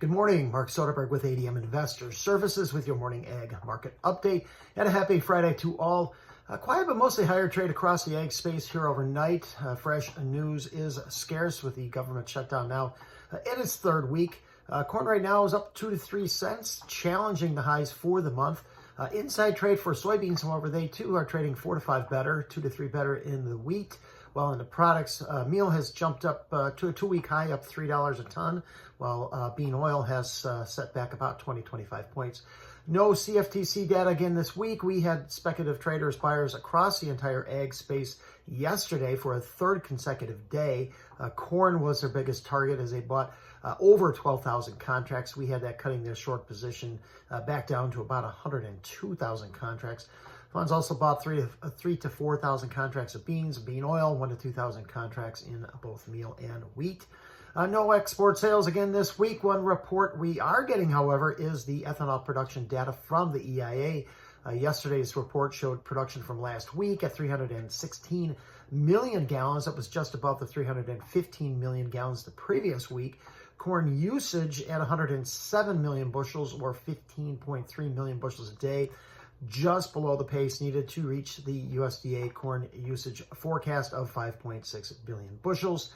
Good morning, Mark Soderberg with ADM Investor Services with your morning ag market update, and a happy Friday to all. Quiet but mostly higher trade across the ag space here overnight. Fresh news is scarce with the government shutdown now in its third week. Corn right now is up 2 to 3 cents, challenging the highs for the month. Inside trade for soybeans, however, they too are trading 4 to 5 better, 2 to 3 better in the wheat. While in the products, meal has jumped up to a 2-week high, up $3 a ton, while bean oil has set back about 25 points. No CFTC data again this week. We had speculative traders, buyers across the entire ag space yesterday for a third consecutive day. Corn was their biggest target as they bought over 12,000 contracts. We had that cutting their short position back down to about 102,000 contracts. Funds also bought 3 to 4,000 contracts of beans, bean oil, 1 to 2,000 contracts in both meal and wheat. No export sales again this week. One report we are getting, however, is the ethanol production data from the EIA. Yesterday's report showed production from last week at 316 million gallons. That was just above the 315 million gallons the previous week. Corn usage at 107 million bushels, or 15.3 million bushels a day, just below the pace needed to reach the USDA corn usage forecast of 5.6 billion bushels.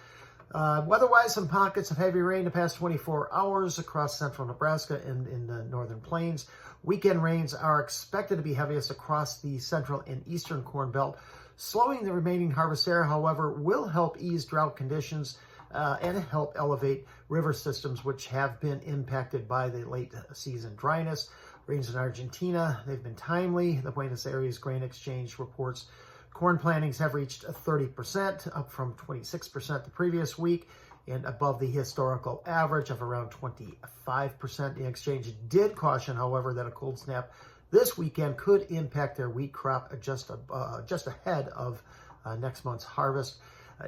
Weather-wise, some pockets of heavy rain the past 24 hours across central Nebraska and in the northern plains. Weekend rains are expected to be heaviest across the central and eastern corn belt. Slowing the remaining harvest area, however, will help ease drought conditions and help elevate river systems, which have been impacted by the late season dryness. Rains in Argentina, they've been timely. The Buenos Aires Grain Exchange reports corn plantings have reached 30%, up from 26% the previous week, and above the historical average of around 25%. The exchange did caution, however, that a cold snap this weekend could impact their wheat crop just ahead of next month's harvest.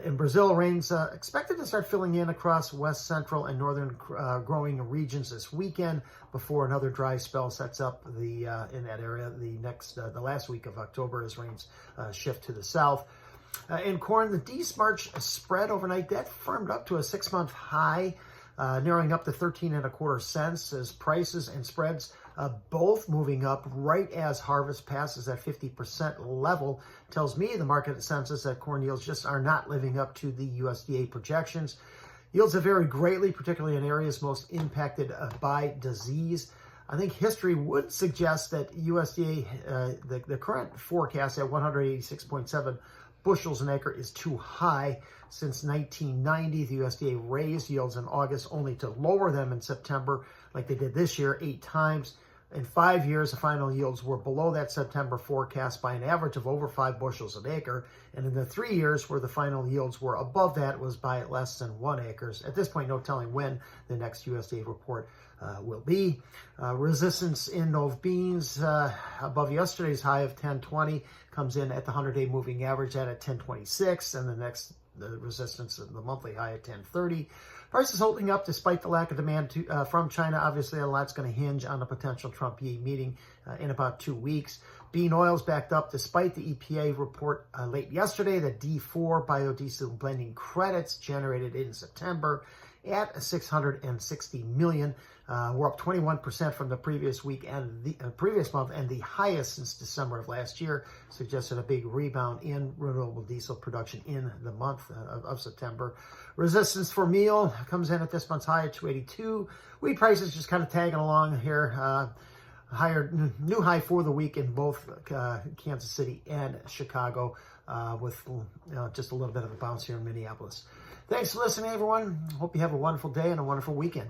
In Brazil, rains expected to start filling in across west, central, and northern growing regions this weekend before another dry spell sets up in that area the last week of October as rains shift to the south. In corn, the D-March spread overnight that firmed up to a 6-month high, narrowing up to 13.25 cents as prices and spreads both moving up right as harvest passes that 50% level. Tells me the market consensus that corn yields just are not living up to the USDA projections. Yields have varied greatly, particularly in areas most impacted by disease. I think history would suggest that USDA, the current forecast at 186.7 bushels an acre is too high. Since 1990, the USDA raised yields in August only to lower them in September, like they did this year 8 times. In 5 years, the final yields were below that September forecast by an average of over 5 bushels an acre. And in the 3 years where the final yields were above that was by less than 1 acre. At this point, no telling when the next USDA report will be. Resistance in those beans above yesterday's high of 10.20 comes in at the 100-day moving average at 10.26, and the resistance of the monthly high at 10.30. Prices holding up despite the lack of demand from China. Obviously, a lot's going to hinge on the potential Trump-Yi meeting in about 2 weeks. Bean oil's backed up despite the EPA report late yesterday that D4 biodiesel blending credits generated in September at 660 million. We're up 21% from the previous week and the previous month, and the highest since December of last year, suggested a big rebound in renewable diesel production in the month of September. Resistance for meal comes in at this month's high at 282. Wheat prices just kind of tagging along here. New high for the week in both Kansas City and Chicago, with just a little bit of a bounce here in Minneapolis. Thanks for listening, everyone. Hope you have a wonderful day and a wonderful weekend.